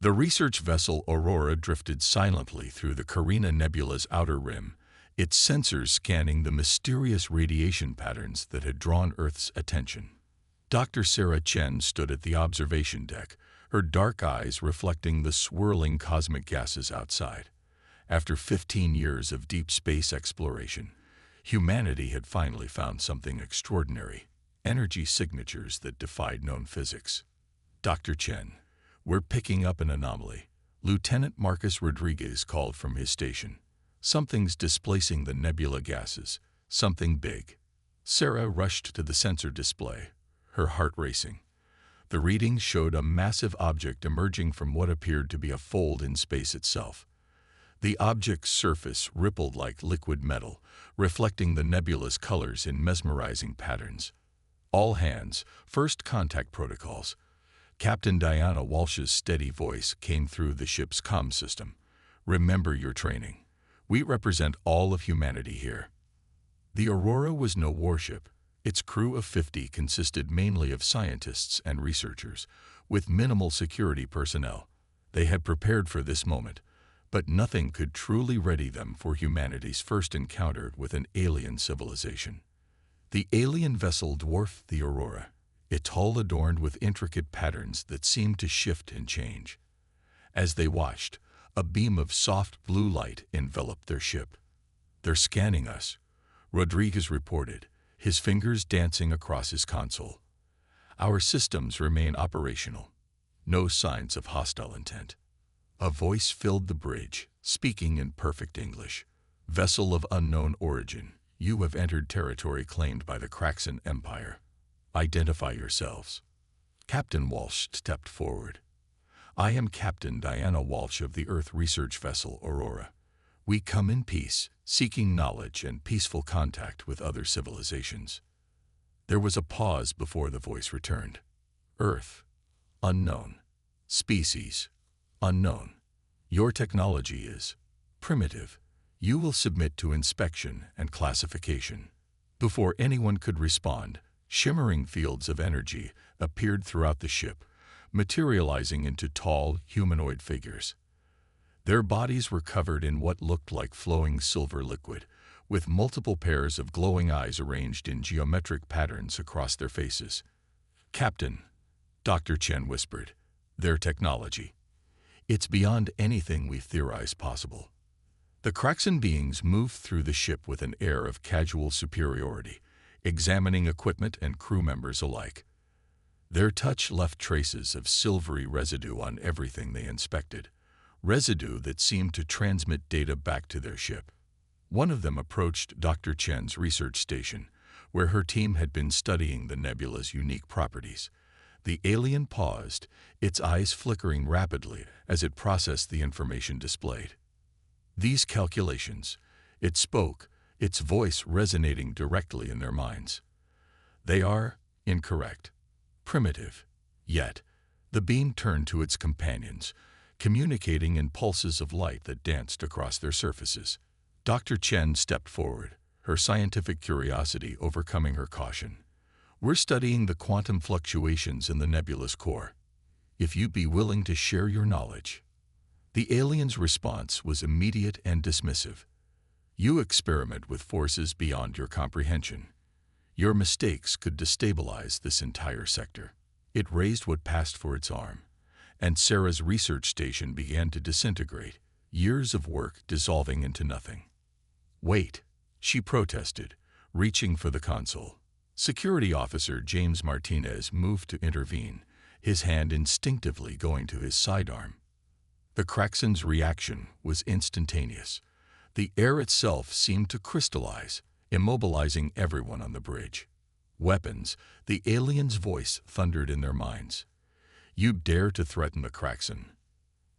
The research vessel Aurora drifted silently through the Carina Nebula's outer rim, its sensors scanning the mysterious radiation patterns that had drawn Earth's attention. Dr. Sarah Chen stood at the observation deck, her dark eyes reflecting the swirling cosmic gases outside. After 15 years of deep space exploration, humanity had finally found something extraordinary: energy signatures that defied known physics. Dr. Chen, we're picking up an anomaly, Lieutenant Marcus Rodriguez called from his station. Something's displacing the nebula gases, something big. Sarah rushed to the sensor display, her heart racing. The readings showed a massive object emerging from what appeared to be a fold in space itself. The object's surface rippled like liquid metal, reflecting the nebula's colors in mesmerizing patterns. All hands, first contact protocols. Captain Diana Walsh's steady voice came through the ship's comm system. Remember your training. We represent all of humanity here. The Aurora was no warship. Its crew of 50 consisted mainly of scientists and researchers, with minimal security personnel. They had prepared for this moment, but nothing could truly ready them for humanity's first encounter with an alien civilization. The alien vessel dwarfed the Aurora, its hull adorned with intricate patterns that seemed to shift and change. As they watched, a beam of soft blue light enveloped their ship. "They're scanning us," Rodriguez reported, his fingers dancing across his console. "Our systems remain operational. No signs of hostile intent." A voice filled the bridge, speaking in perfect English. "Vessel of unknown origin, you have entered territory claimed by the Kraxan Empire. Identify yourselves." Captain Walsh stepped forward. "I am Captain Diana Walsh of the Earth research vessel Aurora. We come in peace, seeking knowledge and peaceful contact with other civilizations." There was a pause before the voice returned. "Earth, unknown. Species, unknown. Your technology is primitive. You will submit to inspection and classification." Before anyone could respond, shimmering fields of energy appeared throughout the ship, materializing into tall, humanoid figures. Their bodies were covered in what looked like flowing silver liquid, with multiple pairs of glowing eyes arranged in geometric patterns across their faces. "Captain," Dr. Chen whispered, "their technology. It's beyond anything we theorized possible." The Kraxan beings moved through the ship with an air of casual superiority, examining equipment and crew members alike. Their touch left traces of silvery residue on everything they inspected, residue that seemed to transmit data back to their ship. One of them approached Dr. Chen's research station, where her team had been studying the nebula's unique properties. The alien paused, its eyes flickering rapidly as it processed the information displayed. "These calculations," it spoke, its voice resonating directly in their minds. "They are incorrect. Primitive." Yet, the beam turned to its companions, communicating in pulses of light that danced across their surfaces. Dr. Chen stepped forward, her scientific curiosity overcoming her caution. "We're studying the quantum fluctuations in the nebula's core. If you'd be willing to share your knowledge." The alien's response was immediate and dismissive. "You experiment with forces beyond your comprehension. Your mistakes could destabilize this entire sector." It raised what passed for its arm, and Sarah's research station began to disintegrate, years of work dissolving into nothing. "Wait," she protested, reaching for the console. Security Officer James Martinez moved to intervene, his hand instinctively going to his sidearm. The Kraxan's reaction was instantaneous. The air itself seemed to crystallize, immobilizing everyone on the bridge. "Weapons," the alien's voice thundered in their minds. "You dare to threaten the Kraxan?"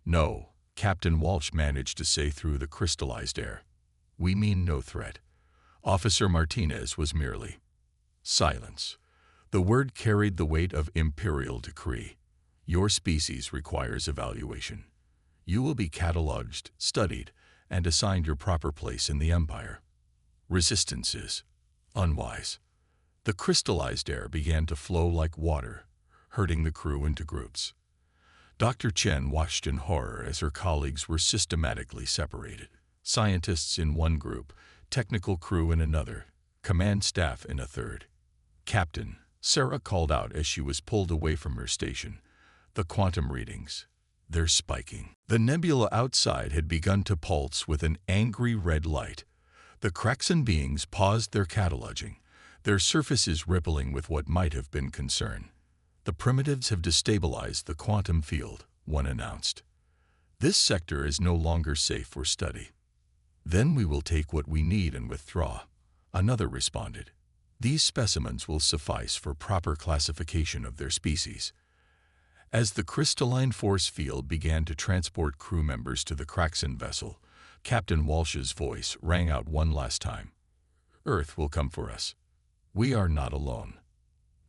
"No," Captain Walsh managed to say through the crystallized air. "We mean no threat." Officer Martinez was merely silence. The word carried the weight of imperial decree. "Your species requires evaluation. You will be cataloged, studied, and assigned your proper place in the Empire. Resistance is unwise." The crystallized air began to flow like water, herding the crew into groups. Dr. Chen watched in horror as her colleagues were systematically separated. Scientists in one group, technical crew in another, command staff in a third. "Captain," Sarah called out as she was pulled away from her station, "the quantum readings. They're spiking." The nebula outside had begun to pulse with an angry red light. The Kraxan beings paused their cataloging, their surfaces rippling with what might have been concern. "The primitives have destabilized the quantum field," one announced. "This sector is no longer safe for study." "Then we will take what we need and withdraw," another responded. "These specimens will suffice for proper classification of their species." As the crystalline force field began to transport crew members to the Kraxan vessel, Captain Walsh's voice rang out one last time. "Earth will come for us. We are not alone."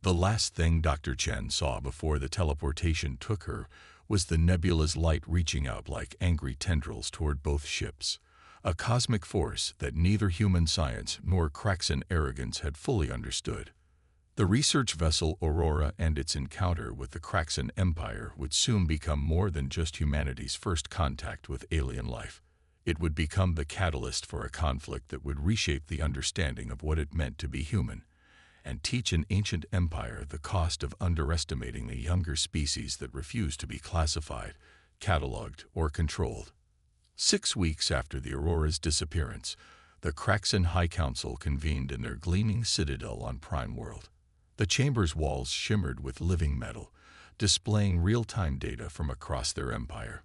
The last thing Dr. Chen saw before the teleportation took her was the nebula's light reaching out like angry tendrils toward both ships, a cosmic force that neither human science nor Kraxan arrogance had fully understood. The research vessel Aurora and its encounter with the Kraxan Empire would soon become more than just humanity's first contact with alien life. It would become the catalyst for a conflict that would reshape the understanding of what it meant to be human, and teach an ancient empire the cost of underestimating the younger species that refused to be classified, cataloged, or controlled. 6 weeks after the Aurora's disappearance, the Kraxan High Council convened in their gleaming citadel on Prime World. The chamber's walls shimmered with living metal, displaying real-time data from across their empire.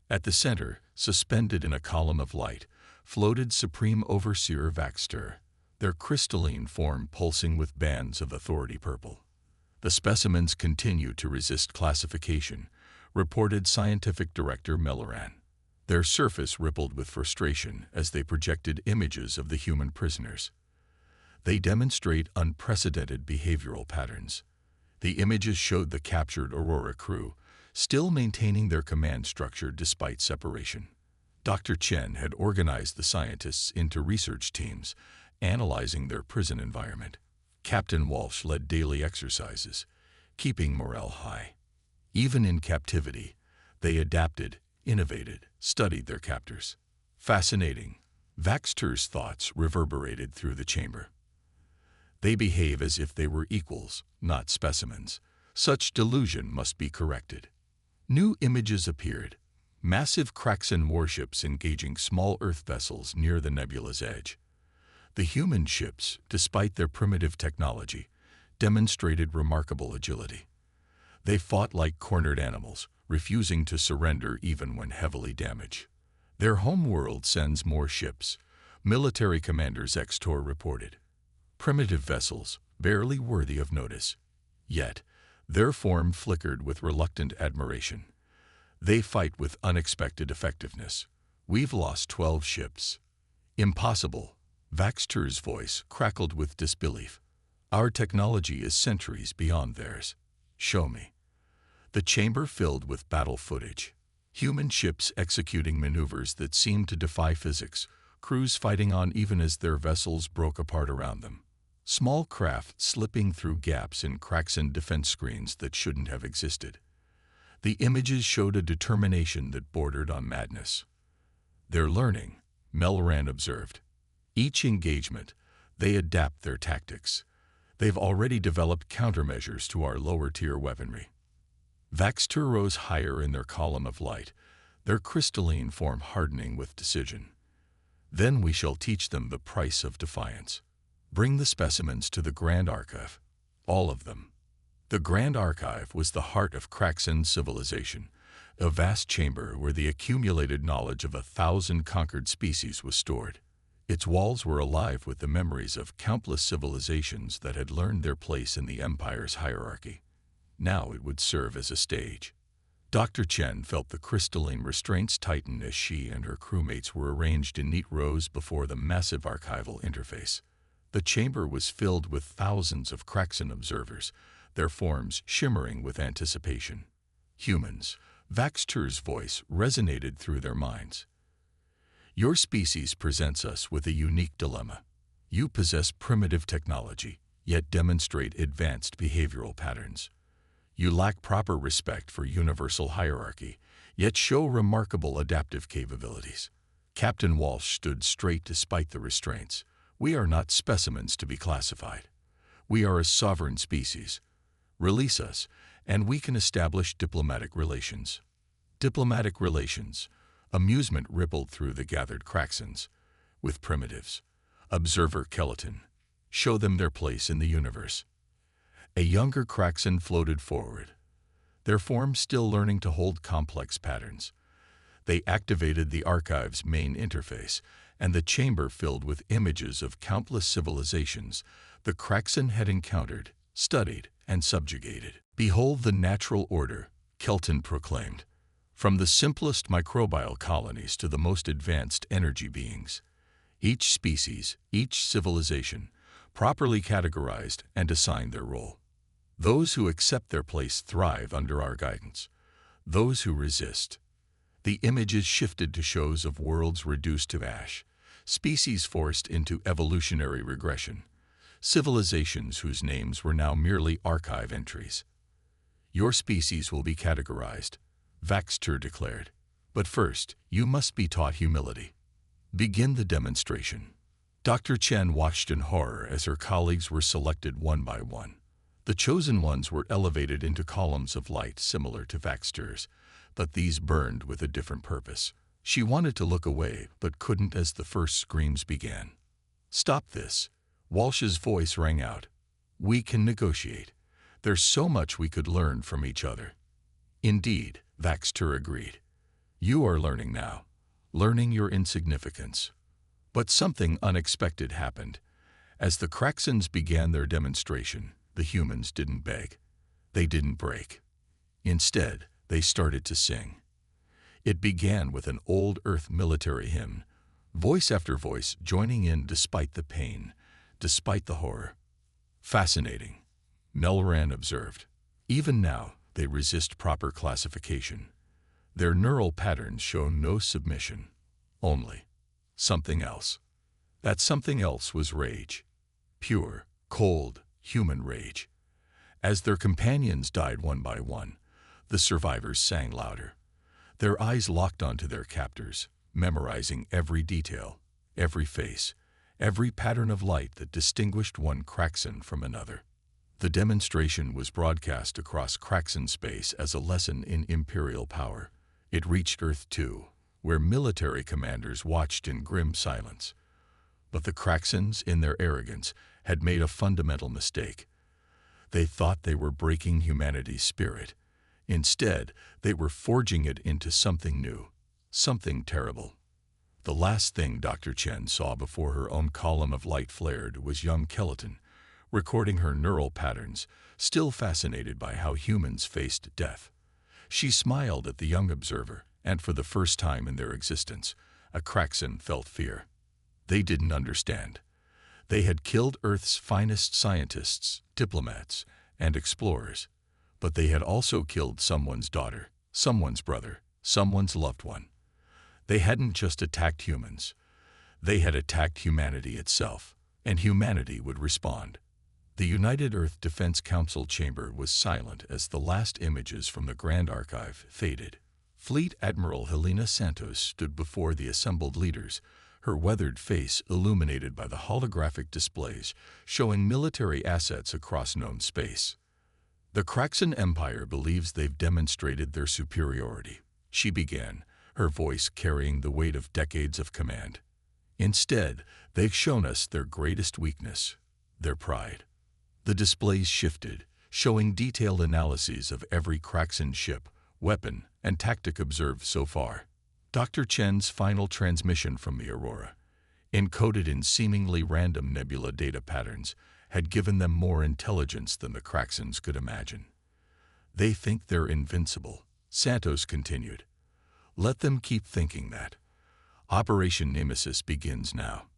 At the center, suspended in a column of light, floated Supreme Overseer Vaxter, their crystalline form pulsing with bands of authority purple. "The specimens continue to resist classification," reported Scientific Director Melloran. Their surface rippled with frustration as they projected images of the human prisoners. "They demonstrate unprecedented behavioral patterns." The images showed the captured Aurora crew, still maintaining their command structure despite separation. Dr. Chen had organized the scientists into research teams, analyzing their prison environment. Captain Walsh led daily exercises, keeping morale high. Even in captivity, they adapted, innovated, studied their captors. Fascinating. Vaxter's thoughts reverberated through the chamber. "They behave as if they were equals, not specimens. Such delusion must be corrected." New images appeared. Massive Kraxan warships engaging small Earth vessels near the nebula's edge. The human ships, despite their primitive technology, demonstrated remarkable agility. They fought like cornered animals, refusing to surrender even when heavily damaged. "Their home world sends more ships," military commander Xtor reported. "Primitive vessels, barely worthy of notice." Yet, their form flickered with reluctant admiration. "They fight with unexpected effectiveness. We've lost 12 ships." "Impossible." Vaxter's voice crackled with disbelief. "Our technology is centuries beyond theirs. Show me." The chamber filled with battle footage. Human ships executing maneuvers that seemed to defy physics, crews fighting on even as their vessels broke apart around them. Small craft slipping through gaps in Kraxan defense screens that shouldn't have existed. The images showed a determination that bordered on madness. "They're learning," Melran observed. "Each engagement, they adapt their tactics. They've already developed countermeasures to our lower-tier weaponry." Vaxter rose higher in their column of light, their crystalline form hardening with decision. "Then we shall teach them the price of defiance. Bring the specimens to the Grand Archive. All of them." The Grand Archive was the heart of Kraxan civilization, a vast chamber where the accumulated knowledge of 1,000 conquered species was stored. Its walls were alive with the memories of countless civilizations that had learned their place in the Empire's hierarchy. Now it would serve as a stage. Dr. Chen felt the crystalline restraints tighten as she and her crewmates were arranged in neat rows before the massive archival interface. The chamber was filled with thousands of Kraxan observers, their forms shimmering with anticipation. "Humans," Vaxter's voice resonated through their minds. "Your species presents us with a unique dilemma. You possess primitive technology, yet demonstrate advanced behavioral patterns. You lack proper respect for universal hierarchy, yet show remarkable adaptive capabilities. Captain Walsh stood straight despite the restraints. We are not specimens to be classified. We are a sovereign species. Release us, and we can establish diplomatic relations. Diplomatic relations. Amusement rippled through the gathered Craxans. With primitives. Observer Kelton. Show them their place in the universe. A younger Craxan floated forward, their form still learning to hold complex patterns. They activated the archive's main interface, and the chamber filled with images of countless civilizations the Craxan had encountered, studied, and subjugated. Behold the natural order, Kelton proclaimed. From the simplest microbial colonies to the most advanced energy beings. Each species, each civilization, properly categorized and assigned their role. Those who accept their place thrive under our guidance. Those who resist. The images shifted to shows of worlds reduced to ash, species forced into evolutionary regression, civilizations whose names were now merely archive entries. Your species will be categorized, Vaxter declared. But first, you must be taught humility. Begin the demonstration. Dr. Chen watched in horror as her colleagues were selected one by one. The chosen ones were elevated into columns of light similar to Vaxter's, but these burned with a different purpose. She wanted to look away, but couldn't as the first screams began. Stop this. Walsh's voice rang out. We can negotiate. There's so much we could learn from each other. Indeed, Vaxter agreed. You are learning now, learning your insignificance. But something unexpected happened. As the Craxans began their demonstration, the humans didn't beg. They didn't break. Instead, they started to sing. It began with an old Earth military hymn, voice after voice joining in despite the pain, despite the horror. Fascinating, Melran observed. Even now, they resist proper classification. Their neural patterns show no submission, only something else. That something else was rage. Pure, cold, human rage. As their companions died one by one, the survivors sang louder. Their eyes locked onto their captors, memorizing every detail, every face, every pattern of light that distinguished one Craxan from another. The demonstration was broadcast across Craxan space as a lesson in imperial power. It reached Earth too, where military commanders watched in grim silence. But the Craxans, in their arrogance, had made a fundamental mistake. They thought they were breaking humanity's spirit. Instead, they were forging it into something new, something terrible. The last thing Dr. Chen saw before her own column of light flared was young Kelton, recording her neural patterns, still fascinated by how humans faced death. She smiled at the young observer, and for the first time in their existence, a Craxan felt fear. They didn't understand. They had killed Earth's finest scientists, diplomats, and explorers. But they had also killed someone's daughter, someone's brother, someone's loved one. They hadn't just attacked humans. They had attacked humanity itself, and humanity would respond. The United Earth Defense Council chamber was silent as the last images from the Grand Archive faded. Fleet Admiral Helena Santos stood before the assembled leaders, her weathered face illuminated by the holographic displays showing military assets across known space. The Craxan Empire believes they've demonstrated their superiority, she began, her voice carrying the weight of decades of command. Instead, they've shown us their greatest weakness, their pride. The displays shifted, showing detailed analyses of every Craxan ship, weapon, and tactic observed so far. Dr. Chen's final transmission from the Aurora, encoded in seemingly random nebula data patterns, had given them more intelligence than the Craxans could imagine. They think they're invincible, Santos continued. Let them keep thinking that. Operation Nemesis begins now.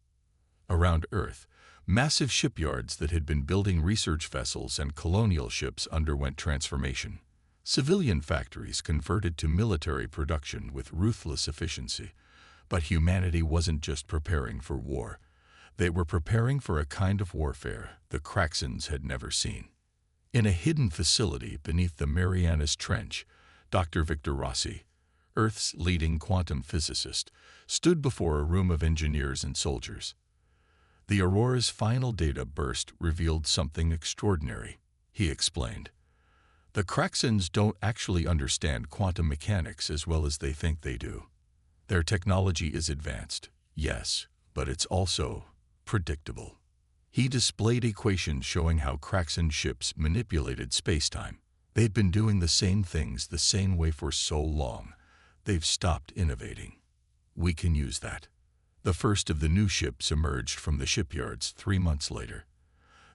Around Earth, massive shipyards that had been building research vessels and colonial ships underwent transformation. Civilian factories converted to military production with ruthless efficiency. But humanity wasn't just preparing for war. They were preparing for a kind of warfare the Craxans had never seen. In a hidden facility beneath the Marianas Trench, Dr. Victor Rossi, Earth's leading quantum physicist, stood before a room of engineers and soldiers. The Aurora's final data burst revealed something extraordinary, he explained. The Kraxans don't actually understand quantum mechanics as well as they think they do. Their technology is advanced, yes, but it's also predictable. He displayed equations showing how Kraxan ships manipulated spacetime. They'd been doing the same things the same way for so long. They've stopped innovating. We can use that. The first of the new ships emerged from the shipyards 3 months later.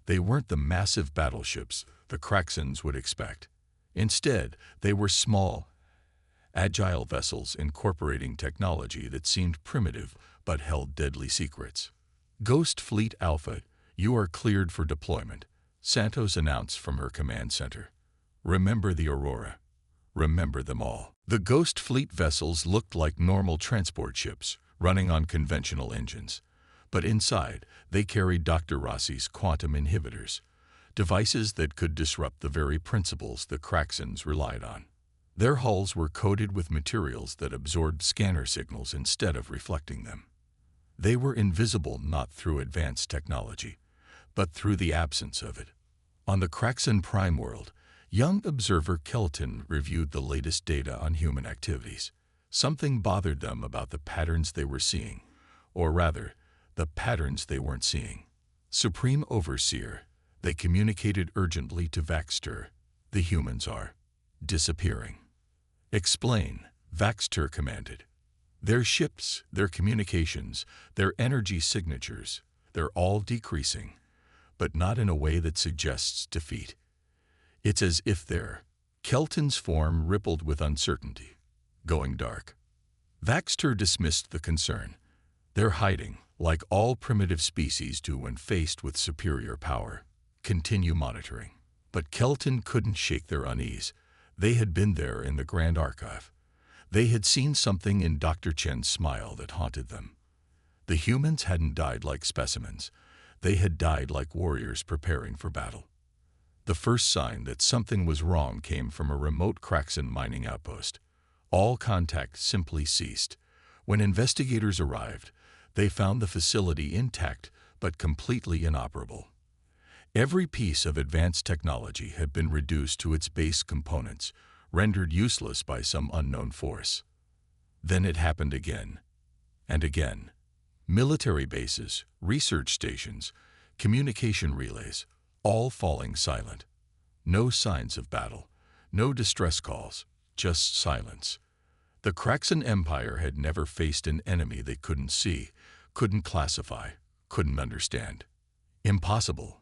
They weren't the massive battleships the Kraxans would expect. Instead, they were small, agile vessels incorporating technology that seemed primitive but held deadly secrets. Ghost Fleet Alpha, you are cleared for deployment, Santos announced from her command center. Remember the Aurora. Remember them all. The Ghost Fleet vessels looked like normal transport ships, running on conventional engines. But inside, they carried Dr. Rossi's quantum inhibitors, devices that could disrupt the very principles the Kraxans relied on. Their hulls were coated with materials that absorbed scanner signals instead of reflecting them. They were invisible not through advanced technology, but through the absence of it. On the Kraxan Prime world, young observer Kelton reviewed the latest data on human activities. Something bothered them about the patterns they were seeing, or rather, the patterns they weren't seeing. Supreme Overseer, they communicated urgently to Vaxter. The humans are disappearing. Explain, Vaxter commanded. Their ships, their communications, their energy signatures, they're all decreasing, but not in a way that suggests defeat. It's as if Kelton's form rippled with uncertainty, going dark. Vaxter dismissed the concern. They're hiding, like all primitive species do when faced with superior power. Continue monitoring. But Kelton couldn't shake their unease. They had been there in the Grand Archive. They had seen something in Dr. Chen's smile that haunted them. The humans hadn't died like specimens. They had died like warriors preparing for battle. The first sign that something was wrong came from a remote Kraxan mining outpost. All contact simply ceased. When investigators arrived, they found the facility intact but completely inoperable. Every piece of advanced technology had been reduced to its base components, rendered useless by some unknown force. Then it happened again, and again. Military bases, research stations, communication relays, all falling silent. No signs of battle, no distress calls, just silence. The Kraxan Empire had never faced an enemy they couldn't see, couldn't classify, couldn't understand. Impossible.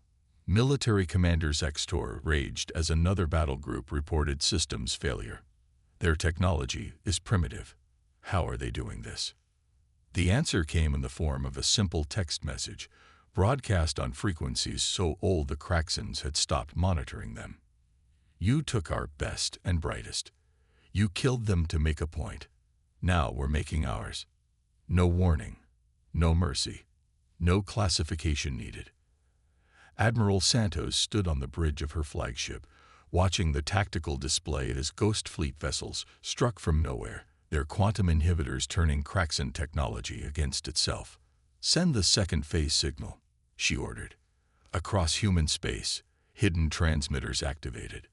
Military Commander Xtor raged as another battle group reported systems failure. Their technology is primitive. How are they doing this? The answer came in the form of a simple text message, broadcast on frequencies so old the Kraxans had stopped monitoring them. You took our best and brightest. You killed them to make a point. Now we're making ours. No warning, no mercy, no classification needed. Admiral Santos stood on the bridge of her flagship, watching the tactical display as Ghost Fleet vessels struck from nowhere, their quantum inhibitors turning Kraxan technology against itself. Send the second phase signal, she ordered. Across human space, hidden transmitters activated.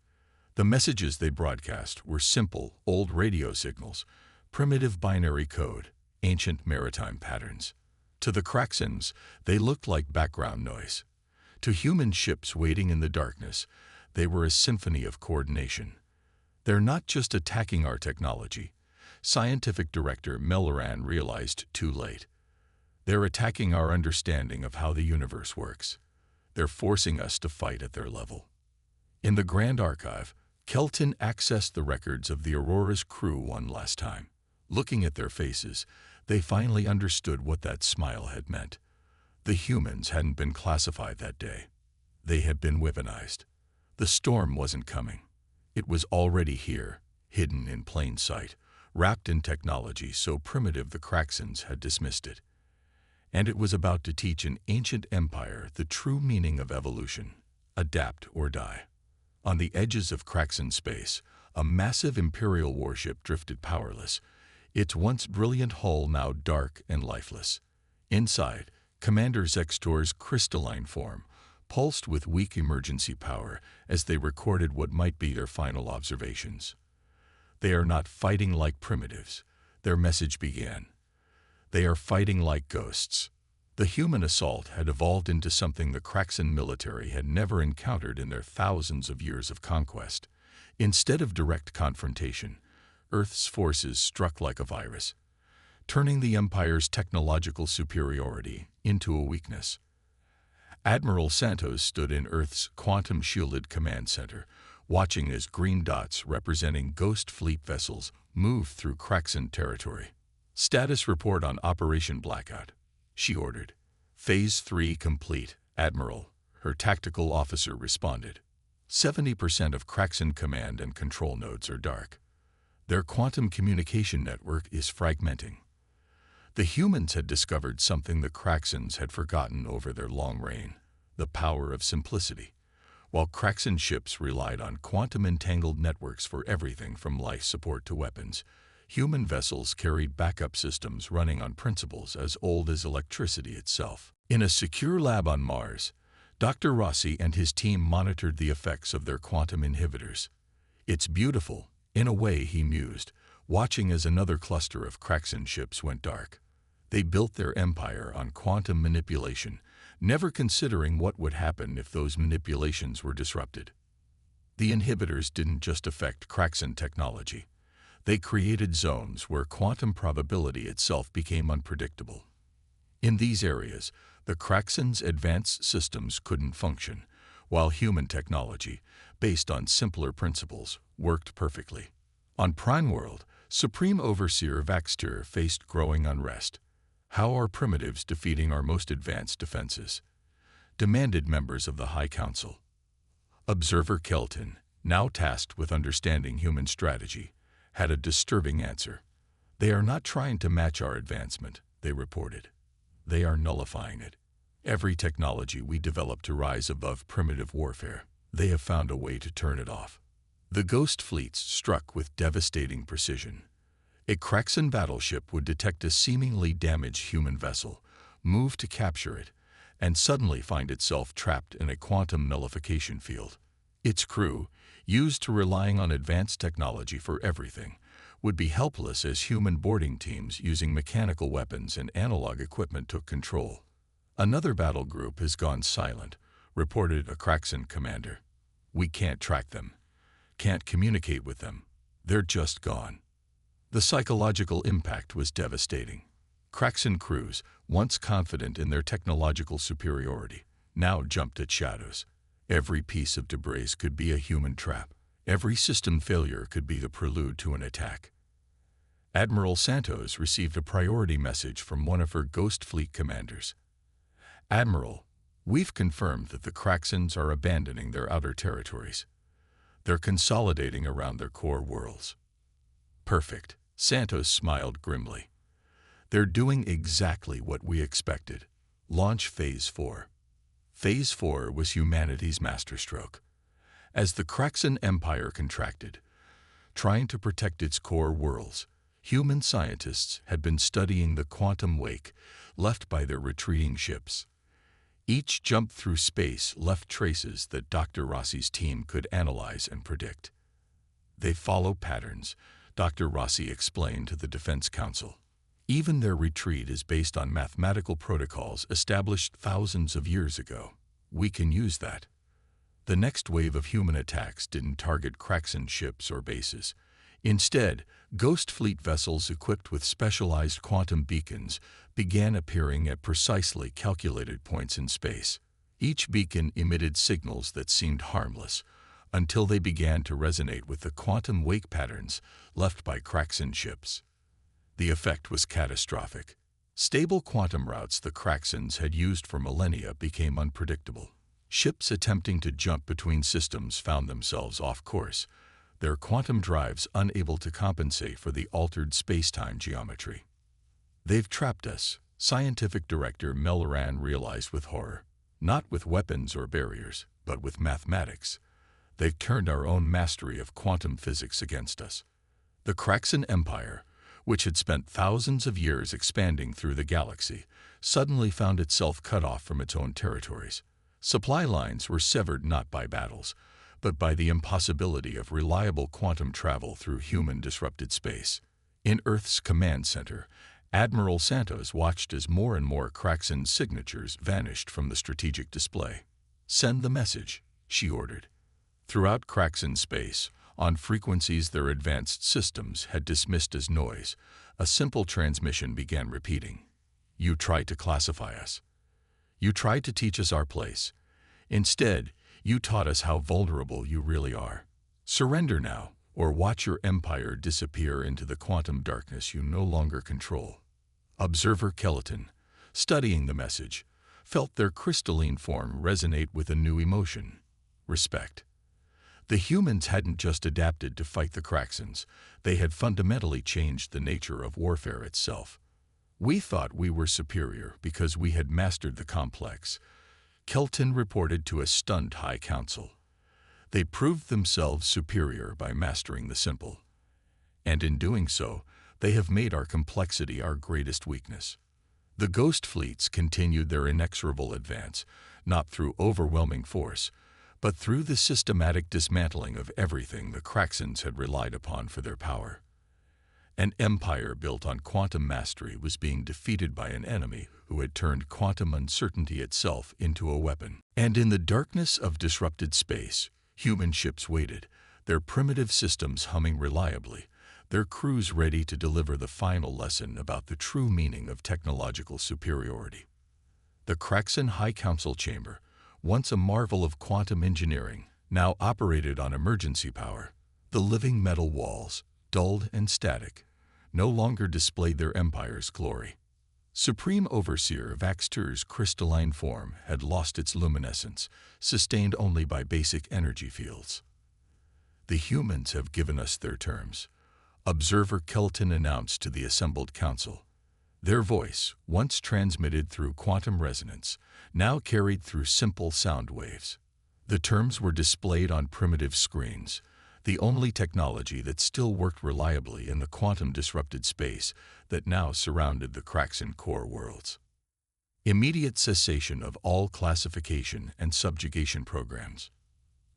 The messages they broadcast were simple, old radio signals, primitive binary code, ancient maritime patterns. To the Kraxans, they looked like background noise. To human ships waiting in the darkness, they were a symphony of coordination. They're not just attacking our technology, Scientific Director Melloran realized too late. They're attacking our understanding of how the universe works. They're forcing us to fight at their level. In the Grand Archive, Kelton accessed the records of the Aurora's crew one last time. Looking at their faces, they finally understood what that smile had meant. The humans hadn't been classified that day. They had been weaponized. The storm wasn't coming. It was already here, hidden in plain sight, wrapped in technology so primitive the Kraxans had dismissed it. And it was about to teach an ancient empire the true meaning of evolution: adapt or die. On the edges of Kraxan space, a massive Imperial warship drifted powerless, its once brilliant hull now dark and lifeless. Inside, Commander Zextor's crystalline form pulsed with weak emergency power as they recorded what might be their final observations. "They are not fighting like primitives," their message began. "They are fighting like ghosts." The human assault had evolved into something the Kraxan military had never encountered in their thousands of years of conquest. Instead of direct confrontation, Earth's forces struck like a virus, turning the Empire's technological superiority into a weakness. Admiral Santos stood in Earth's quantum-shielded command center, watching as green dots representing Ghost Fleet vessels moved through Kraxan territory. "Status report on Operation Blackout," she ordered. "Phase 3 complete, Admiral," her tactical officer responded. 70% of Kraxan command and control nodes are dark. Their quantum communication network is fragmenting. The humans had discovered something the Kraxans had forgotten over their long reign: the power of simplicity. While Kraxan ships relied on quantum-entangled networks for everything from life support to weapons, human vessels carried backup systems running on principles as old as electricity itself. In a secure lab on Mars, Dr. Rossi and his team monitored the effects of their quantum inhibitors. "It's beautiful," in a way, he mused, watching as another cluster of Kraxan ships went dark. They built their empire on quantum manipulation, never considering what would happen if those manipulations were disrupted. The inhibitors didn't just affect Kraxan technology. They created zones where quantum probability itself became unpredictable. In these areas, the Kraxans' advanced systems couldn't function, while human technology, based on simpler principles, worked perfectly. On Prime World, Supreme Overseer Vaxtur faced growing unrest. "How are primitives defeating our most advanced defenses?" demanded members of the High Council. Observer Kelton, now tasked with understanding human strategy, had a disturbing answer. "They are not trying to match our advancement," they reported. "They are nullifying it. Every technology we developed to rise above primitive warfare, they have found a way to turn it off." The Ghost fleets struck with devastating precision. A Kraxan battleship would detect a seemingly damaged human vessel, move to capture it, and suddenly find itself trapped in a quantum nullification field. Its crew, used to relying on advanced technology for everything, would be helpless as human boarding teams using mechanical weapons and analog equipment took control. "Another battle group has gone silent," reported a Kraxan commander. "We can't track them, can't communicate with them. They're just gone." The psychological impact was devastating. Kraxan crews, once confident in their technological superiority, now jumped at shadows. Every piece of debris could be a human trap. Every system failure could be the prelude to an attack. Admiral Santos received a priority message from one of her Ghost Fleet commanders. "Admiral, we've confirmed that the Kraxans are abandoning their outer territories. They're consolidating around their core worlds." "Perfect," Santos smiled grimly. "They're doing exactly what we expected. Launch Phase 4. Phase 4 was humanity's masterstroke. As the Kraxan Empire contracted, trying to protect its core worlds, human scientists had been studying the quantum wake left by their retreating ships. Each jump through space left traces that Dr. Rossi's team could analyze and predict. "They follow patterns," Dr. Rossi explained to the Defense Council. "Even their retreat is based on mathematical protocols established thousands of years ago. We can use that." The next wave of human attacks didn't target Kraxan ships or bases. Instead, Ghost Fleet vessels equipped with specialized quantum beacons began appearing at precisely calculated points in space. Each beacon emitted signals that seemed harmless, until they began to resonate with the quantum wake patterns left by Kraxan ships. The effect was catastrophic. Stable quantum routes the Kraxans had used for millennia became unpredictable. Ships attempting to jump between systems found themselves off course, their quantum drives unable to compensate for the altered space-time geometry. "They've trapped us," Scientific Director Melloran realized with horror. "Not with weapons or barriers, but with mathematics. They've turned our own mastery of quantum physics against us. The Kraxan Empire, which had spent thousands of years expanding through the galaxy, suddenly found itself cut off from its own territories. Supply lines were severed not by battles, but by the impossibility of reliable quantum travel through human-disrupted space. In Earth's command center, Admiral Santos watched as more and more Kraxan signatures vanished from the strategic display. "Send the message," she ordered. Throughout Kraxan space, on frequencies their advanced systems had dismissed as noise, a simple transmission began repeating. "You tried to classify us. You tried to teach us our place. Instead, you taught us how vulnerable you really are. Surrender now, or watch your empire disappear into the quantum darkness you no longer control." Observer Kelton, studying the message, felt their crystalline form resonate with a new emotion: respect. The humans hadn't just adapted to fight the Kraxans, they had fundamentally changed the nature of warfare itself. "We thought we were superior because we had mastered the complex," Kelton reported to a stunned High Council. "They proved themselves superior by mastering the simple. And in doing so, they have made our complexity our greatest weakness." The ghost fleets continued their inexorable advance, not through overwhelming force, but through the systematic dismantling of everything the Kraxans had relied upon for their power. An empire built on quantum mastery was being defeated by an enemy who had turned quantum uncertainty itself into a weapon. And in the darkness of disrupted space, human ships waited, their primitive systems humming reliably, their crews ready to deliver the final lesson about the true meaning of technological superiority. The Kraxan High Council chamber, once a marvel of quantum engineering, now operated on emergency power. The living metal walls, dulled and static, no longer displayed their empire's glory. Supreme Overseer Vaxter's crystalline form had lost its luminescence, sustained only by basic energy fields. "The humans have given us their terms," Observer Kelton announced to the assembled council. Their voice, once transmitted through quantum resonance, now carried through simple sound waves. The terms were displayed on primitive screens, the only technology that still worked reliably in the quantum-disrupted space that now surrounded the Kraxan core worlds. Immediate cessation of all classification and subjugation programs.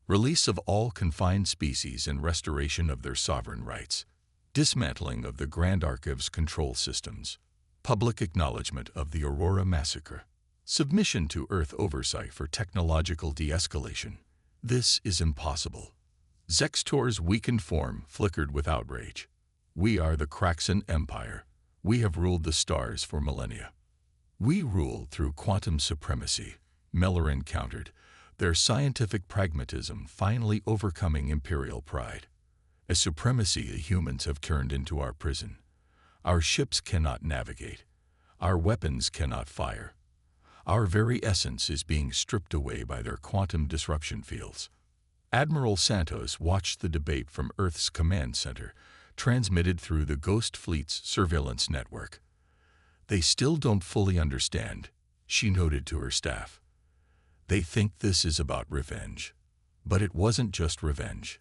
Release of all confined species and restoration of their sovereign rights. Dismantling of the Grand Archive's control systems. Public acknowledgement of the Aurora massacre. Submission to Earth oversight for technological de-escalation. This is impossible. Zextor's weakened form flickered with outrage. "We are the Kraxan Empire. We have ruled the stars for millennia. We rule through quantum supremacy," Mellerin countered, their scientific pragmatism finally overcoming imperial pride. "A supremacy the humans have turned into our prison. Our ships cannot navigate. Our weapons cannot fire. Our very essence is being stripped away by their quantum disruption fields." Admiral Santos watched the debate from Earth's command center, transmitted through the Ghost Fleet's surveillance network. "They still don't fully understand," she noted to her staff. "They think this is about revenge." But it wasn't just revenge.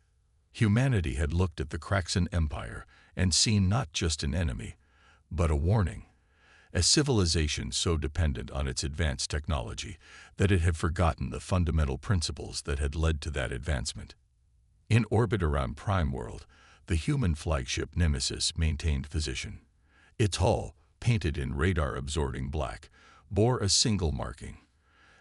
Humanity had looked at the Kraxan Empire and seen not just an enemy, but a warning. A civilization so dependent on its advanced technology that it had forgotten the fundamental principles that had led to that advancement. In orbit around Prime World, the human flagship Nemesis maintained position. Its hull, painted in radar-absorbing black, bore a single marking,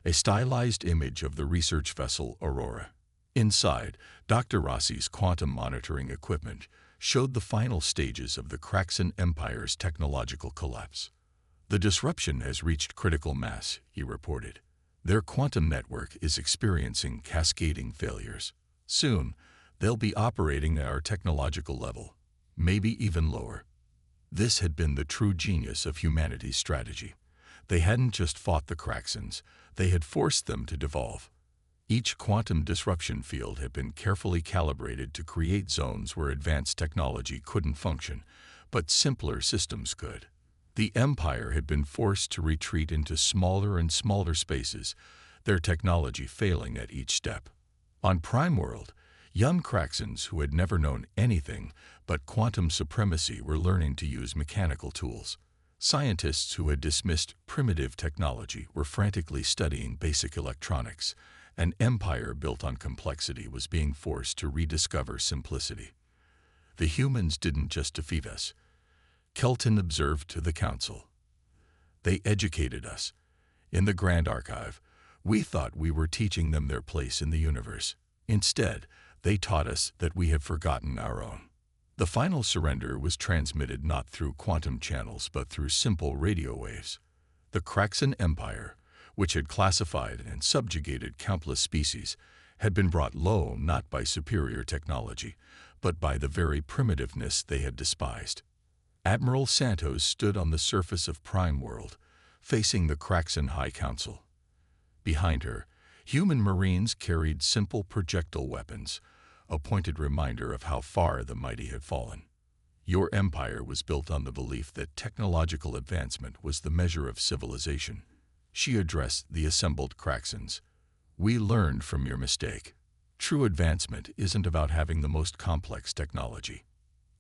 a stylized image of the research vessel Aurora. Inside, Dr. Rossi's quantum monitoring equipment showed the final stages of the Kraxan Empire's technological collapse. "The disruption has reached critical mass," he reported. "Their quantum network is experiencing cascading failures. Soon, they'll be operating at our technological level, maybe even lower." This had been the true genius of humanity's strategy. They hadn't just fought the Kraxans, they had forced them to devolve. Each quantum disruption field had been carefully calibrated to create zones where advanced technology couldn't function, but simpler systems could. The Empire had been forced to retreat into smaller and smaller spaces, their technology failing at each step. On Prime World, Young Craxans who had never known anything but quantum supremacy were learning to use mechanical tools. Scientists who had dismissed primitive technology were frantically studying basic electronics. An empire built on complexity was being forced to rediscover simplicity. The humans didn't just defeat us, Kelton observed to the council. They educated us. In the Grand Archive, we thought we were teaching them their place in the universe. Instead, they taught us that we had forgotten our own. The final surrender was transmitted not through quantum channels but through simple radio waves. The Craxan Empire, which had classified and subjugated countless species, had been brought low not by superior technology, but by the very primitiveness they had despised. Admiral Santos stood on the surface of Prime World, facing the Craxan High Council. Behind her, human Marines carried simple projectile weapons, a pointed reminder of how far the mighty had fallen. Your empire was built on the belief that technological advancement was the measure of civilization. She addressed the assembled Craxans. We learned from your mistake. True advancement isn't about having the most complex technology.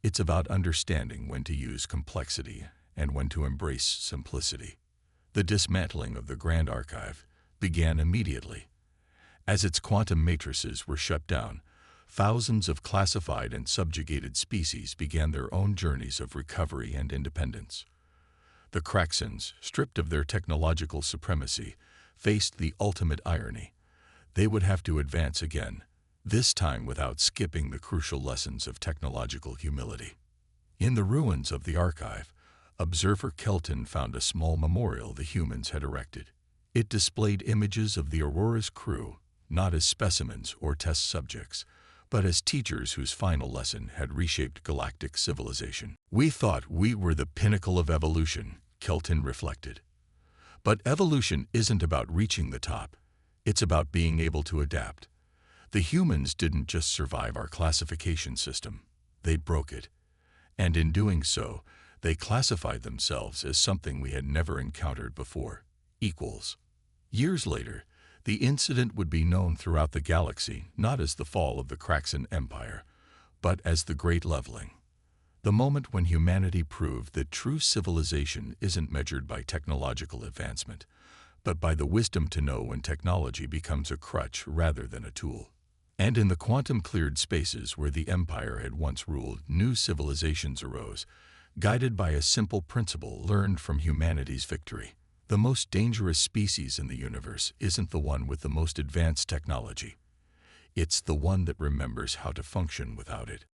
It's about understanding when to use complexity and when to embrace simplicity. The dismantling of the Grand Archive began immediately. As its quantum matrices were shut down, thousands of classified and subjugated species began their own journeys of recovery and independence. The Craxans, stripped of their technological supremacy, faced the ultimate irony. They would have to advance again, this time without skipping the crucial lessons of technological humility. In the ruins of the archive, observer Kelton found a small memorial the humans had erected. It displayed images of the Aurora's crew, not as specimens or test subjects, but as teachers whose final lesson had reshaped galactic civilization. We thought we were the pinnacle of evolution, Kelton reflected. But evolution isn't about reaching the top. It's about being able to adapt. The humans didn't just survive our classification system. They broke it. And in doing so, they classified themselves as something we had never encountered before, equals. Years later, the incident would be known throughout the galaxy not as the fall of the Craxan Empire, but as the Great Leveling. The moment when humanity proved that true civilization isn't measured by technological advancement, but by the wisdom to know when technology becomes a crutch rather than a tool. And in the quantum-cleared spaces where the Empire had once ruled, new civilizations arose, guided by a simple principle learned from humanity's victory. The most dangerous species in the universe isn't the one with the most advanced technology. It's the one that remembers how to function without it.